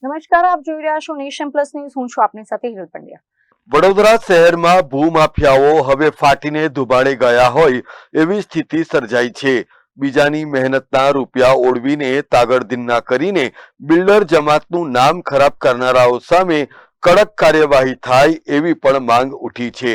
નમસ્કાર, આપ જોઈ રહ્યા છો નેશન પ્લસ ન્યૂઝ. હું છું આપની સાથે હિરલ પંડ્યા. વડોદરા શહેરમાં ભૂમાફિયાઓ હવે ફાટીને ધુબાડે ગયા હોય એવી સ્થિતિ સર્જાઈ છે. બીજાની મહેનતના રૂપિયા ઓળવીને તાગડધીન્ના કરીને બિલ્ડર જમાતનું નામ ખરાબ કરનારાઓ સામે કડક કાર્યવાહી થાય એવી પણ માંગ ઉઠી છે.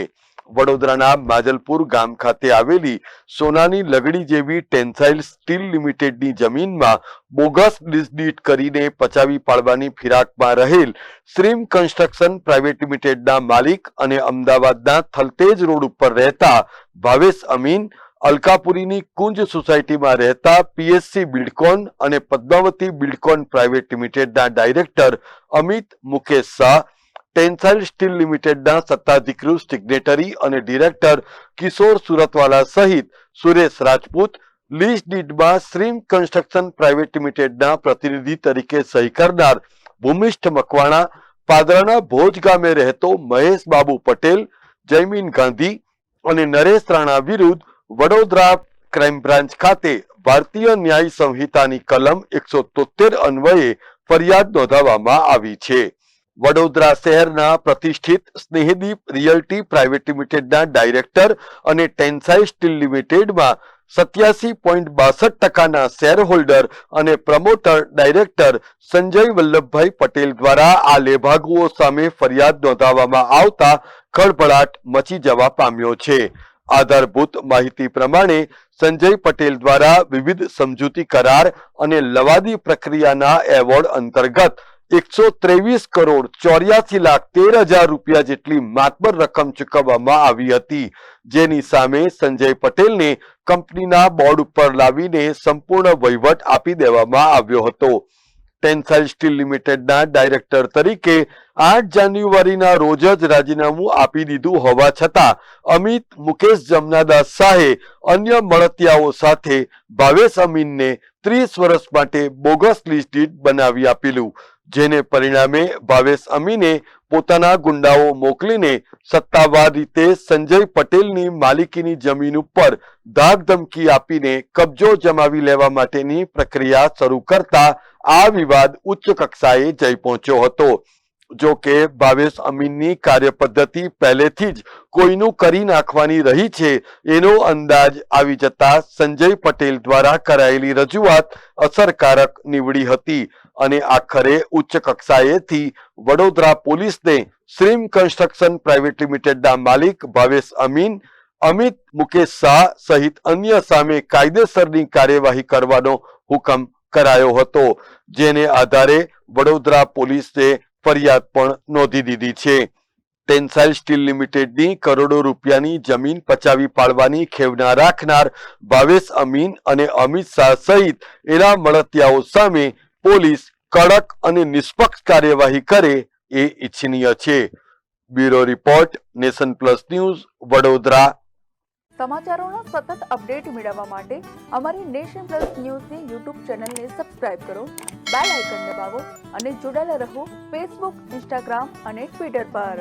વડોદરાના માજલપુર ગામ ખાતે આવેલી સોનાની લગડી જેવી ટેન્સાઇલ સ્ટીલ લિમિટેડની જમીનમાં બોગસ લીઝ ડીડ કરીને પચાવી પાડવાની ફિરાકમાં રહેલ શ્રીમ કન્સ્ટ્રક્શન પ્રાઇવેટ લિમિટેડના માલિક અને અમદાવાદના થલતેજ રોડ ઉપર રહેતા ભાવેશ અમીન, અલકાપુરીની કુંજ સોસાયટીમાં રહેતા પીએસસી બિલ્ડકોન અને પદ્માવતી બિલ્ડકોન પ્રાઇવેટ લિમિટેડના director Amit Mukesh Shah, tensile steel લિમિટેડના સત્તાધિકૃત સિગ્નેટરી અને ડિરેક્ટર કિશોર સુરતવાલા સહિત સુરેશ રાજપૂત, લીઝ ડીડમાં શ્રીમ કન્સ્ટ્રક્શન પ્રાઇવેટ લિમિટેડના પ્રતિનિધિ તરીકે સહી કરનાર ભૂમિષ્ઠ મકવાણા, પાદરાના ભોજ ગામે રહેતો મહેશ બાબુ પટેલ, જયમીન ગાંધી અને નરેશ રાણા વિરુદ્ધ વડોદરા ક્રાઇમ બ્રાન્ચ ખાતે ભારતીય ન્યાય સંહિતાની કલમ 173 અન્વયે ફરિયાદ નોંધાવવામાં આવી છે. વડોદરા શહેરના પ્રતિષ્ઠિત સ્નેહદીપ રિયલ્ટી પ્રાઇવેટ લિમિટેડના ડાયરેક્ટર અને ટેન્સાઇલ સ્ટીલ લિમિટેડમાં 87.62% શેર હોલ્ડર અને પ્રમોટર ડાયરેક્ટર સંજય વલ્લભભાઈ પટેલ દ્વારા આ લેભાગુઓ સામે ફરિયાદ નોંધાવવામાં આવતા ખળભળાટ મચી જવા પામ્યો છે. આધારભૂત માહિતી પ્રમાણે સંજય પટેલ દ્વારા વિવિધ સમજૂતી કરાર અને લવાદી પ્રક્રિયાના એવોર્ડ અંતર્ગત 123 કરોડ 84,13,000 રૂપિયા જેટલી માતબર રકમ ચૂકવવામાં આવી હતી, જેની સામે સંજય પટેલને કંપનીના બોર્ડ ઉપર લાવીને સંપૂર્ણ વહીવટ આપી દેવામાં આવ્યો હતો. ટેન્સાઇલ સ્ટીલ લિમિટેડના ડાયરેક્ટર તરીકે 8 જાન્યુઆરીના રોજ જ રાજીનામું આપી દીધું હોવા છતાં અમિત મુકેશ જમનાદાસ શાહે અન્ય મળતિયાઓ સાથે ભાવેશ અમીનને 30 વર્ષ માટે બોગસ લીઝ ડીડ બનાવી આપેલું, જેને પરિણામે ભાવેશ અમીને પોતાના ગુંડાઓ મોકલીને સત્તાવાર રીતે સંજય પટેલની માલિકીની જમીન ઉપર ધાક ધમકી આપીને કબજો જમાવી લેવા માટેની પ્રક્રિયા શરૂ કરતા આ વિવાદ ઉચ્ચ કક્ષાએ જઈ પહોંચ્યો હતો. જો કે ભાવેશ અમીનની કાર્યપદ્ધતિ પહેલેથી જ કોઈનું કરી નાખવાની રહી છે એનો અંદાજ આવી જતા સંજય પટેલ દ્વારા કરાયેલી રજૂઆત અસરકારક નીવડી હતી અને આખરે ઉચ્ચ કક્ષાએથી વડોદરા પોલીસને શ્રીમ કન્સ્ટ્રક્શન પ્રાઇવેટ લિમિટેડના માલિક ભાવેશ અમીન, અમિત મુકેશ શાહ સહિત અન્ય સામે કાયદેસરની કાર્યવાહી કરવાનો હુકમ કરાયો હતો, જેને આધારે વડોદરા પોલીસે ફરિયાદ પણ નોંધી દીધી છે. ટેન્સાઇલ સ્ટીલ લિમિટેડની કરોડો રૂપિયાની જમીન પચાવી પાડવાની ખેવના રાખનાર ભાવેશ અમીન અને અમિત શાહ સહિત એના મળતિયાઓ સામે પોલીસ કડક અને નિષ્પક્ષ કાર્યવાહી કરે એ ઇચ્છનીય છે. Bureau report, nation plus news, Vadodara. સમાચારોના સતત અપડેટ મેળવવા માટે અમારી નેશન પ્લસ ન્યૂઝની યુટ્યુબ ચેનલને સબસ્ક્રાઇબ કરો, બેલ આઇકન દબાવો અને જોડાયેલા રહો ફેસબુક, ઇન્સ્ટાગ્રામ અને ટ્વિટર પર.